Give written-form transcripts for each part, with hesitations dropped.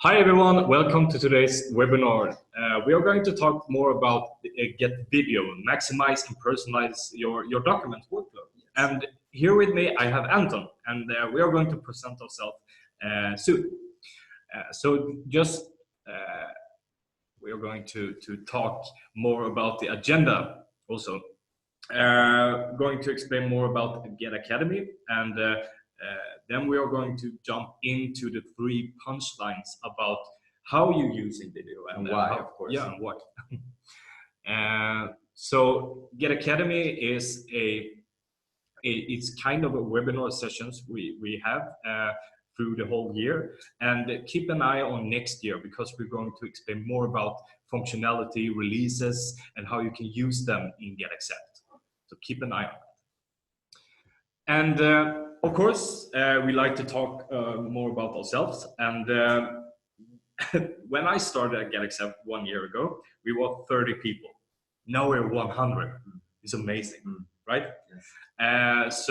Hi everyone, welcome to today's webinar. We are going to talk more about GetVideo, maximize and personalize your document workflow. Yes. And here with me I have Anton, and we are going to present ourselves soon. We are going to talk more about the agenda also. Going to explain more about GetAcademy, and then we are going to jump into the 3 punchlines about how you're using video and why, how, of course. Yeah, and what. So GetAcademy is it's kind of a webinar sessions we have through the whole year, and keep an eye on next year because we're going to explain more about functionality, releases, and how you can use them in GetAccept. So keep an eye on that. And of course, we like to talk more about ourselves. And when I started at GetAccept 1 year ago, we were 30 people. Now we're 100. It's amazing, right? Yes.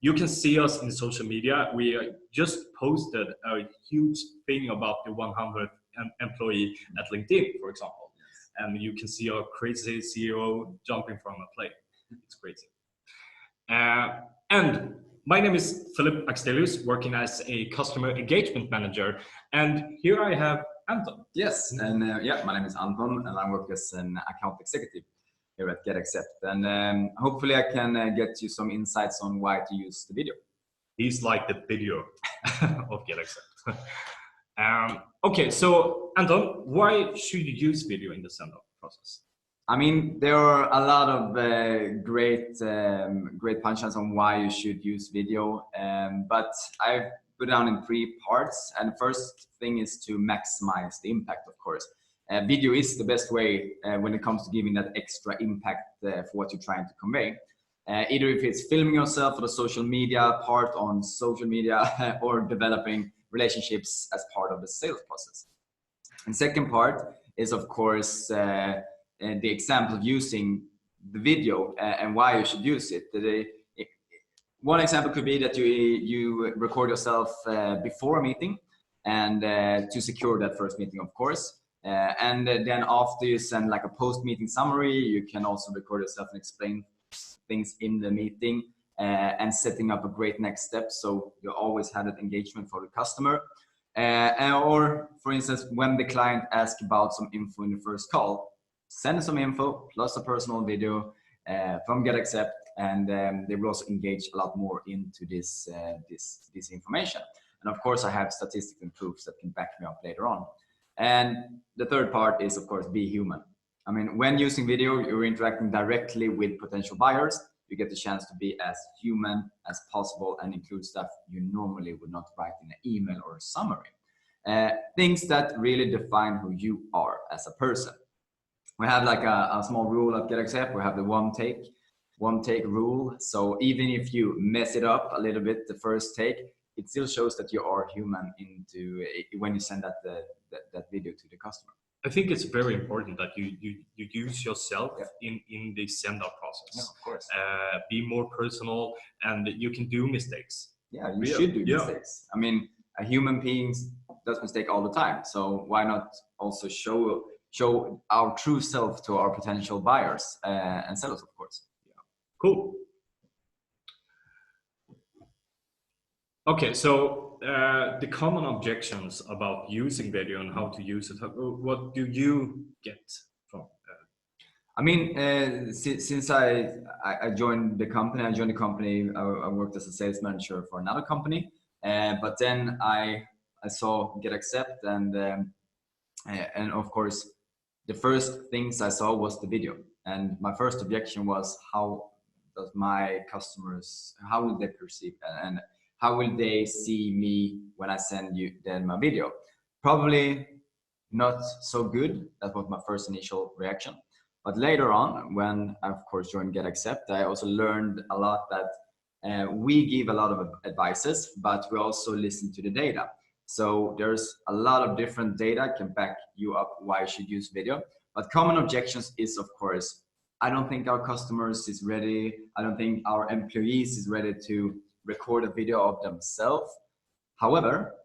You can see us in social media. We just posted a huge thing about the 100th employee at LinkedIn, for example. Yes. And you can see our crazy CEO jumping from a plane. It's crazy. And my name is Philip Axtelius, working as a customer engagement manager. And here I have Anton. Yes, and my name is Anton, and I work as an account executive here at GetAccept. And hopefully I can get you some insights on why to use the video. He's like the video of GetAccept. Okay, so Anton, why should you use video in the send-off process? I mean, there are a lot of great punchlines on why you should use video, but I've put down in 3 parts. And the first thing is to maximize the impact, of course. Video is the best way when it comes to giving that extra impact for what you're trying to convey. Either if it's filming yourself for the social media part on social media or developing relationships as part of the sales process. And second part is, of course, the example of using the video and why you should use it. One example could be that you record yourself before a meeting and to secure that first meeting, of course. And then after you send like a post-meeting summary, you can also record yourself and explain things in the meeting and setting up a great next step. So you always have that engagement for the customer. Or for instance, when the client asks about some info in the first call, send some info plus a personal video from GetAccept, and they will also engage a lot more into this information. And of course, I have statistics and proofs that can back me up later on. And the third part is, of course, be human. I mean, when using video, you're interacting directly with potential buyers. You get the chance to be as human as possible and include stuff you normally would not write in an email or a summary. Things that really define who you are as a person. We have like a small rule at GetAccept. We have the one take rule. So even if you mess it up a little bit the first take, it still shows that you are human when you send that video to the customer. I think it's very important that you use yourself in the send-out process. Yeah, of course. Be more personal, and you can do mistakes. Yeah, you should do mistakes. I mean, a human being does mistake all the time. So why not also show our true self to our potential buyers and sellers, of course. Yeah. Cool. Okay, so the common objections about using video and how to use it, what do you get from? I mean, since I joined the company, I worked as a sales manager for another company, but then I saw GetAccept, and of course, the first things I saw was the video. And my first objection was, how does my customers, how will they perceive and how will they see me when I send them a video? Probably not so good. That was my first initial reaction. But later on, when I, of course, joined GetAccept, I also learned a lot that we give a lot of advices, but we also listen to the data. So there's a lot of different data can back you up why you should use video. But common objections is, of course, I don't think our customers is ready. I don't think our employees is ready to record a video of themselves. However,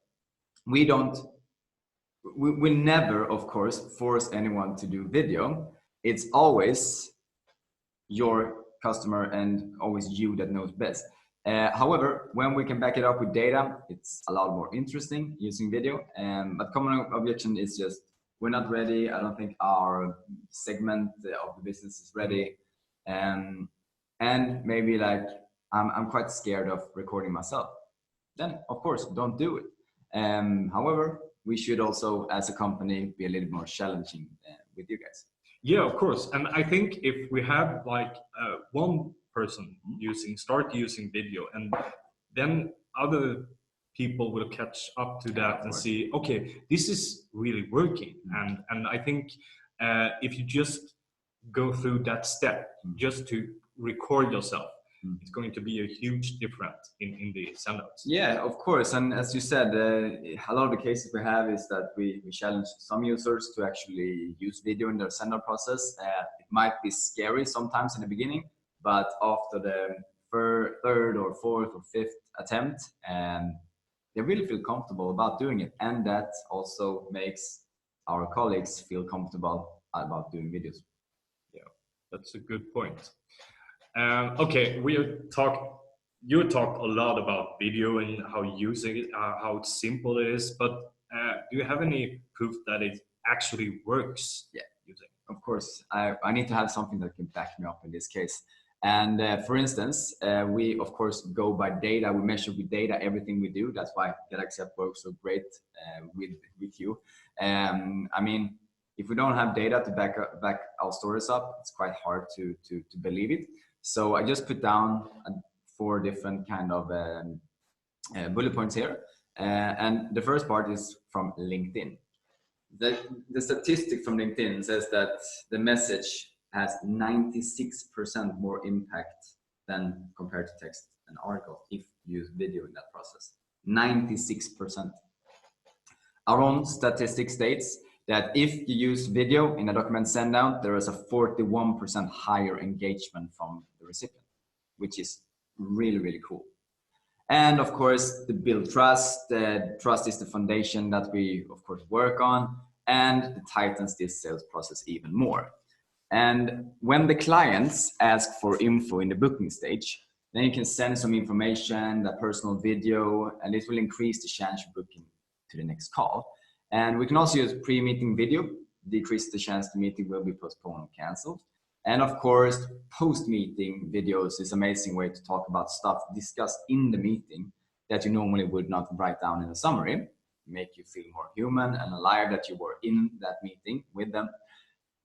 we don't we never, of course, force anyone to do video. It's always your customer and always you that knows best. However, when we can back it up with data, it's a lot more interesting using video. But common objection is just, we're not ready. I don't think our segment of the business is ready. And maybe like, I'm quite scared of recording myself. Then of course, don't do it. However, we should also, as a company, be a little more challenging with you guys. Yeah, of course. And I think if we have like one person start using video, and then other people will catch up to that and see, okay, this is really working. And I think if you just go through that step, just to record yourself, it's going to be a huge difference in the sendouts. Yeah, of course. And as you said, a lot of the cases we have is that we challenge some users to actually use video in their send-out process. It might be scary sometimes in the beginning, but after the third or fourth or fifth attempt, they really feel comfortable about doing it. And that also makes our colleagues feel comfortable about doing videos. Yeah, that's a good point. Okay, you talked a lot about video and how using it, how simple it is, but do you have any proof that it actually works? Yeah, using? Of course, I need to have something that can back me up in this case. And for instance, we of course go by data. We measure with data everything we do. That's why GetAccept works so great with you. I mean, if we don't have data to back our stories up, it's quite hard to believe it. So I just put down 4 different kind of bullet points here. And the first part is from LinkedIn. The statistic from LinkedIn says that the message has 96% more impact than compared to text and article if you use video in that process. 96%. Our own statistic states that if you use video in a document send out, there is a 41% higher engagement from the recipient, which is really, really cool. And of course, to build trust, trust is the foundation that we of course work on, and it tightens this sales process even more. And when the clients ask for info in the booking stage, then you can send some information, a personal video, and it will increase the chance of booking to the next call. And we can also use pre-meeting video, decrease the chance the meeting will be postponed or cancelled. And of course, post-meeting videos is an amazing way to talk about stuff discussed in the meeting that you normally would not write down in a summary, make you feel more human and alive that you were in that meeting with them.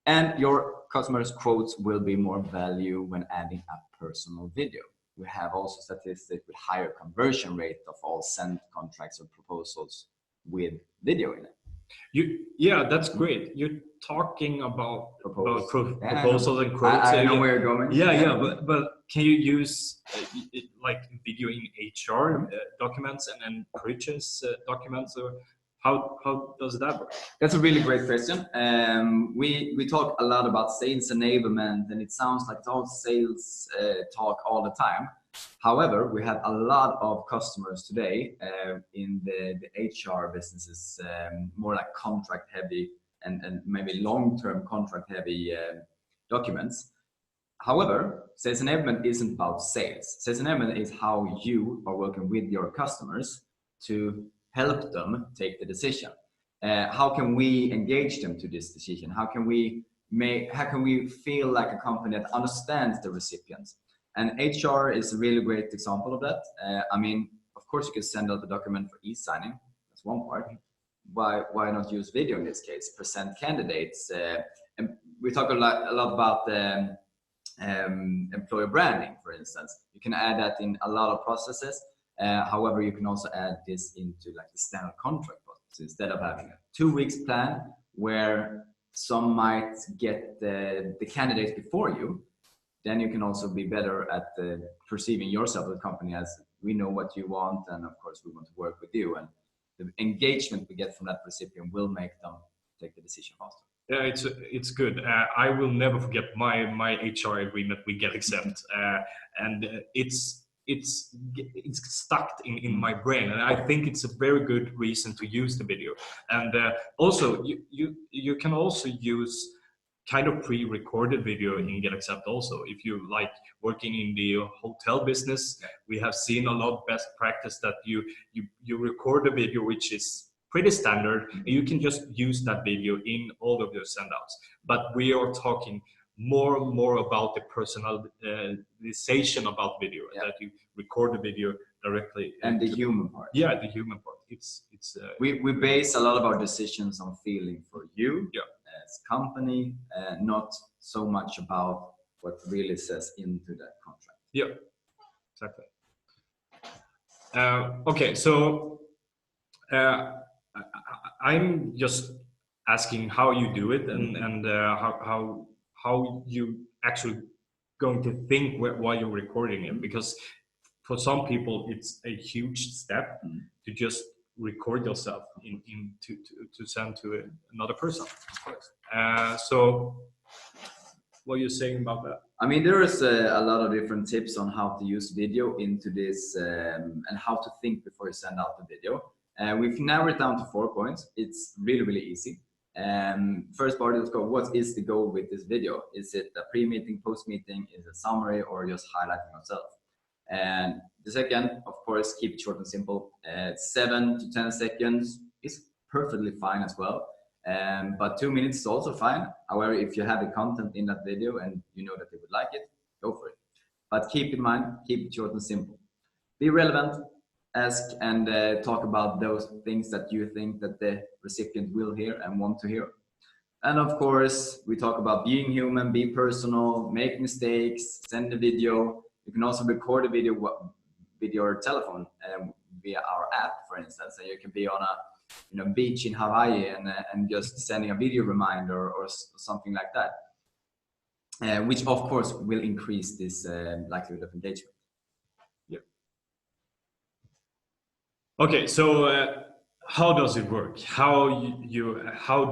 And your customers' quotes will be more value when adding a personal video. We have also statistics with higher conversion rate of all sent contracts or proposals with video in it. Yeah, that's great. You're talking about proposals and quotes. I know where you're going. Yeah, but can you use like video in HR documents and then purchase documents, or how does that work? That's a really great question. We talk a lot about sales enablement, and it sounds like it's all sales talk all the time. However, we have a lot of customers today in the HR businesses, more like contract heavy and maybe long-term contract heavy documents. However, sales enablement isn't about sales. Sales enablement is how you are working with your customers to help them take the decision. How can we engage them to this decision? How can we feel like a company that understands the recipients? And HR is a really great example of that. I mean, of course, you can send out the document for e-signing. That's one part. Why not use video in this case? Present candidates. And we talk a lot about employer branding, for instance. You can add that in a lot of processes. However, you can also add this into like the standard contract process. Instead of having a 2 weeks plan where some might get the candidates before you, then you can also be better at perceiving yourself as a company as we know what you want, and of course we want to work with you. And the engagement we get from that recipient will make them take the decision faster. Yeah, it's good. I will never forget my HR agreement with GetAccept, and it's it's stuck in my brain, and I think it's a very good reason to use the video. And also you can also use kind of pre-recorded video in GetAccept also. If you like working in the hotel business, we have seen a lot of best practice that you record a video which is pretty standard, and you can just use that video in all of your sendouts. But we are talking more about the personalization about video, that you record the video directly. And the human part. Yeah, the human part. It's we base a lot of our decisions on feeling for you as company, not so much about what really says into that contract. Yeah, exactly. Okay, so I'm just asking how you do it, and how you actually going to think while you're recording it, because for some people it's a huge step to just record yourself to send to another person. So what are you saying about that? I mean, there is a lot of different tips on how to use video into this, and how to think before you send out the video. We've narrowed it down to 4 points. It's really easy. First part is what is the goal with this video? Is it a pre-meeting, post-meeting? Is it summary, or just highlighting yourself? And the second, of course, keep it short and simple. 7 to 10 seconds is perfectly fine as well. But 2 minutes is also fine. However, if you have the content in that video and you know that they would like it, go for it. But keep in mind, keep it short and simple. Be relevant, ask and talk about those things that you think that the recipient will hear and want to hear. And of course, we talk about being human, be personal, make mistakes, send a video. You can also record a video with your telephone via our app, for instance. And you can be on a beach in Hawaii and just sending a video reminder or something like that, which of course will increase this likelihood of engagement. Yeah. Okay, so how does it work? How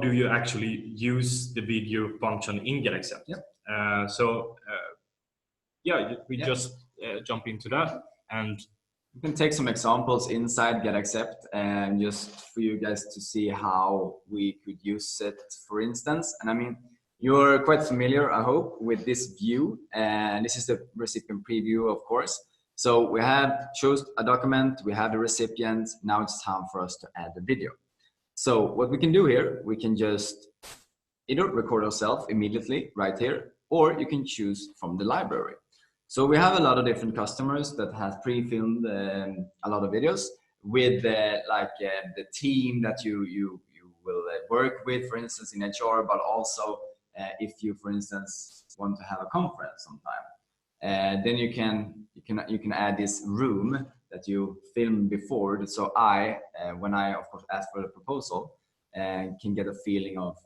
do you actually use the video function in GetAccept? Yep. We just jump into that, and we can take some examples inside GetAccept and just for you guys to see how we could use it, for instance. And I mean, you're quite familiar, I hope, with this view, and this is the recipient preview, of course. So we have chose a document, we have the recipient, now it's time for us to add the video. So what we can do here, we can just either record ourselves immediately right here, or you can choose from the library. So we have a lot of different customers that has pre-filmed a lot of videos with the team that you will work with, for instance, in HR, but also if you, for instance, want to have a conference sometime. Then you can add this room that you filmed before. So when I of course ask for the proposal, can get a feeling of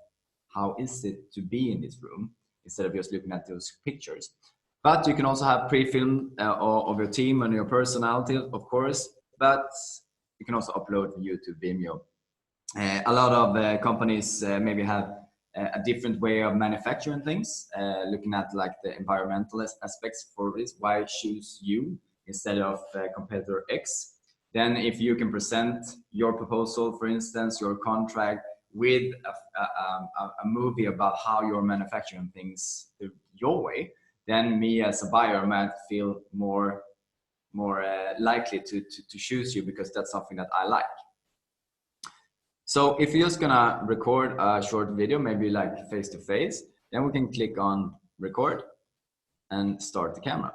how is it to be in this room instead of just looking at those pictures. But you can also have pre-film of your team and your personality, of course, but you can also upload to YouTube, Vimeo. A lot of companies maybe have a different way of manufacturing things, looking at like the environmental aspects for this. Why choose you instead of competitor X? Then if you can present your proposal, for instance, your contract with a movie about how you're manufacturing things your way, then me as a buyer might feel more likely to choose you because that's something that I like. So if you're just gonna record a short video, maybe like face to face, then we can click on record and start the camera.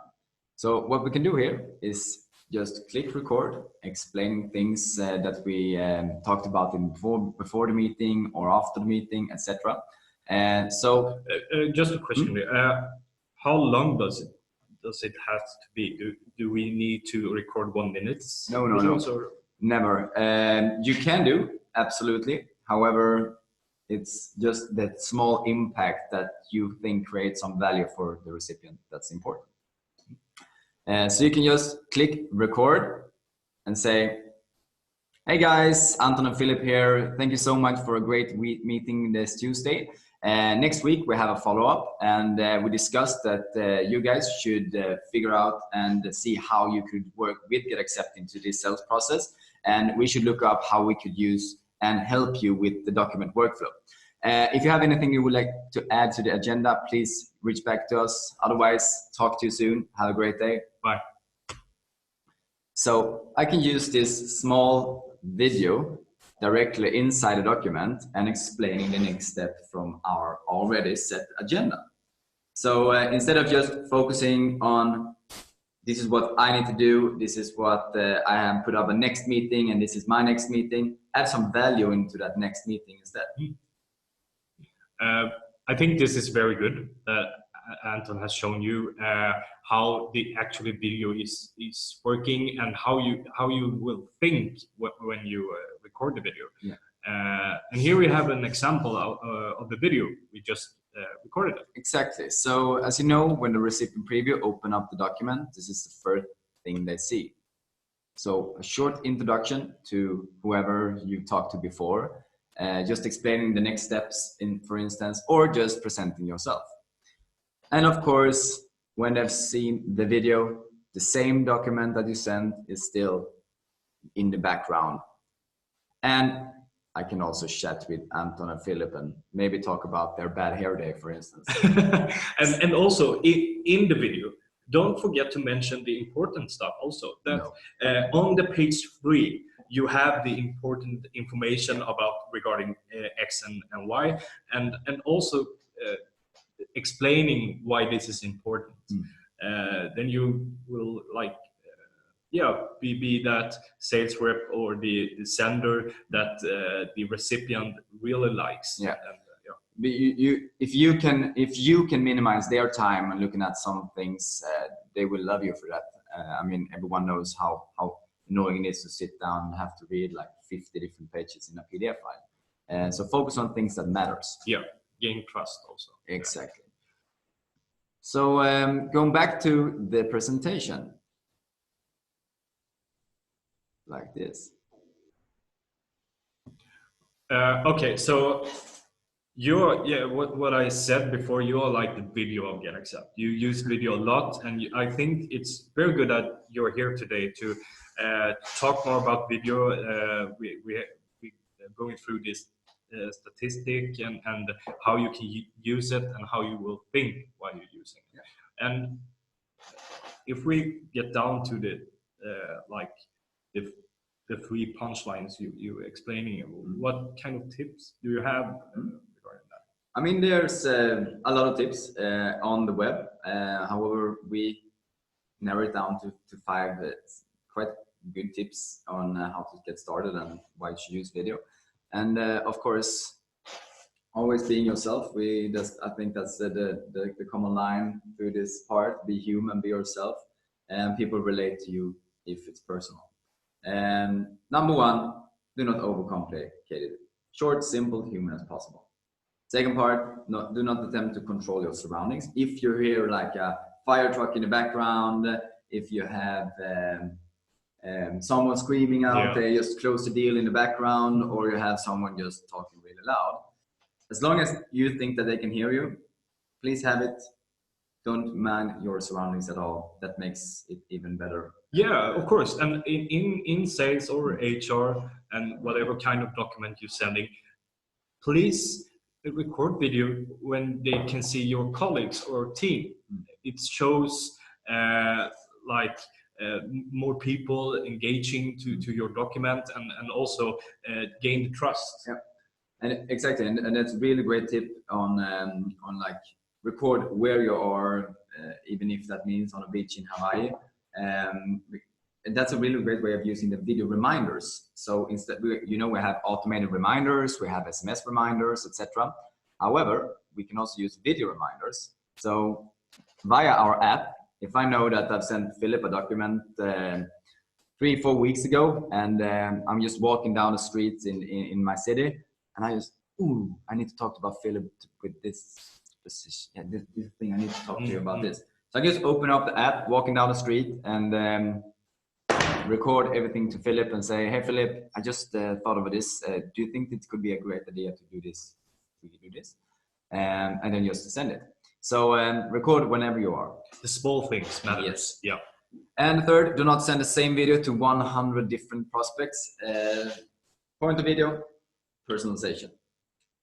So what we can do here is just click record, explaining things that we talked about before the meeting or after the meeting, etc. And so just a question. How long does it have to be? Do we need to record 1 minute? No. Never. You can do, absolutely. However, it's just that small impact that you think creates some value for the recipient that's important. So you can just click record and say, hey guys, Anton and Philip here. Thank you so much for a great meeting this Tuesday. Next week we have a follow-up, and we discussed that you guys should figure out and see how you could work with GetAccept into this sales process, and we should look up how we could use and help you with the document workflow. If you have anything you would like to add to the agenda, please reach back to us. Otherwise, talk to you soon. Have a great day. Bye. So I can use this small video directly inside a document and explaining the next step from our already set agenda. So instead of just focusing on this is what I need to do, this is what I have put up a next meeting, and this is my next meeting, add some value into that next meeting instead. I think this is very good. Anton has shown you how the actual video is working and how you will think when you record the video. Yeah. And here we have an example of the video we just recorded. Exactly. So as you know, when the recipient preview open up the document, this is the first thing they see. So a short introduction to whoever you've talked to before, just explaining the next steps for instance, or just presenting yourself. And of course, when they've seen the video, the same document that you sent is still in the background. And I can also chat with Anton and Philip and maybe talk about their bad hair day, for instance. and also in the video, don't forget to mention the important stuff also. That on the page 3, you have the important information regarding X and Y, and also explaining why this is important. Then you will be that sales rep or the sender that the recipient really likes. Yeah. If you can minimize their time and looking at some things, they will love you for that. I mean, everyone knows how annoying it is to sit down and have to read like 50 different pages in a PDF file. So focus on things that matters. Yeah, gain trust also. Exactly. So going back to the presentation, like this. Okay, so what I said before, you're like the video of GetAccept. You use video a lot, and I think it's very good that you're here today to talk more about video. We're going through this statistic and how you can use it and how you will think while you're using it. Yeah. And if we get down to the the 3 punchlines you explaining, what kind of tips do you have regarding that? I mean, there's a lot of tips on the web. However, we narrow it down to 5 quite good tips on how to get started and why you should use video. And of course, always being yourself. I think that's the common line through this part. Be human, be yourself, and people relate to you if it's personal. And number 1, do not overcomplicate it. Short, simple, human as possible. Second part, do not attempt to control your surroundings. If you hear like a fire truck in the background, if you have someone screaming out, they just close the deal in the background, or you have someone just talking really loud. As long as you think that they can hear you, please have it. Don't mind your surroundings at all. That makes it even better. Yeah, of course. And in sales or HR and whatever kind of document you're sending, please record video when they can see your colleagues or team. It shows more people engaging to your document and also gain the trust. Yeah, and exactly, and that's a really great tip on like record where you are, even if that means on a beach in Hawaii. And that's a really great way of using the video reminders. So instead, we have automated reminders, we have SMS reminders, etc. However, we can also use video reminders. So via our app, if I know that I've sent Philip a document 3-4 weeks ago, and I'm just walking down the streets in my city, and I just, I need to talk about Philip with this thing. I need to talk to you about this. So I just open up the app, walking down the street, and record everything to Philip and say, hey Philip, I just thought of this. Do you think it could be a great idea to do this? We could do this. and then just send it. So record whenever you are. The small things matter. Yes. Yeah. And third, do not send the same video to 100 different prospects. Point of video, personalization.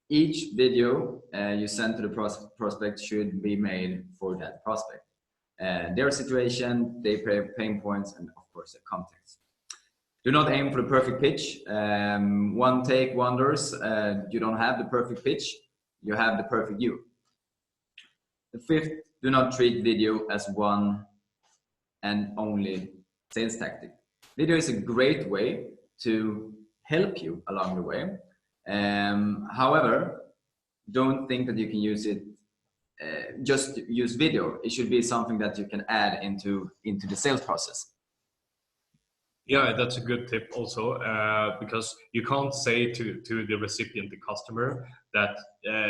Each video you send to the prospect should be made for that prospect. Their situation, their pain points, and of course their context. Do not aim for the perfect pitch. One take wonders. You don't have the perfect pitch, you have the perfect you. The fifth, do not treat video as one and only sales tactic. Video is a great way to help you along the way. However, don't think that you can use it, just use video. It should be something that you can add into the sales process. Yeah, that's a good tip also, because you can't say to the recipient, the customer, that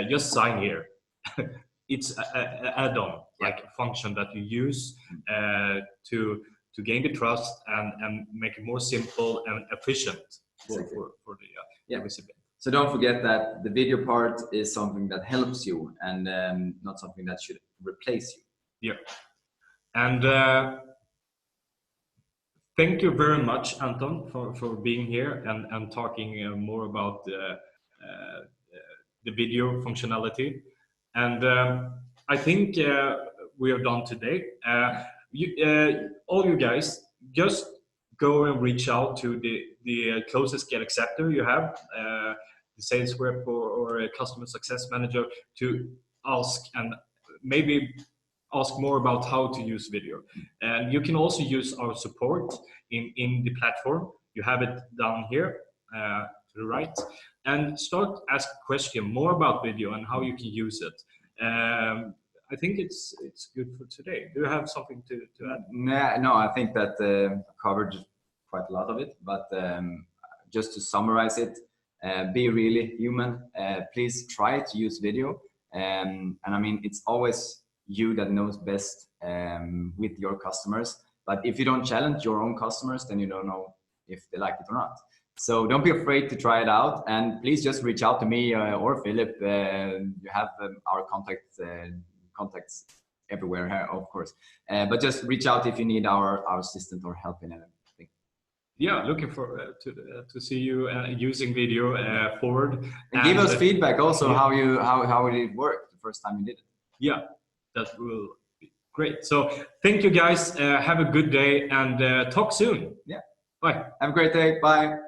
just sign here. It's an add-on, like a function that you use to gain the trust and make it more simple and efficient for the recipient. So don't forget that the video part is something that helps you and not something that should replace you. Yeah. And thank you very much, Anton, for being here and talking more about the video functionality. And I think we are done today. All you guys, just go and reach out to the closest Get Acceptor you have, the sales rep or a customer success manager, to ask and maybe ask more about how to use video. And you can also use our support in the platform. You have it down here to the right, and start asking questions more about video and how you can use it. I think it's good for today. Do you have something to add? No, I think that covered quite a lot of it, but just to summarize it, be really human. Please try to use video, and I mean, it's always you that knows best with your customers. But if you don't challenge your own customers, then you don't know if they like it or not. So don't be afraid to try it out, and please just reach out to me or Philip. You have our contacts everywhere here, of course. But just reach out if you need our assistance or help in anything. Yeah, looking forward to see you using video forward. And give us feedback also, how it worked the first time you did it. Yeah, that will be great. So thank you guys. Have a good day and talk soon. Yeah. Bye. Have a great day. Bye.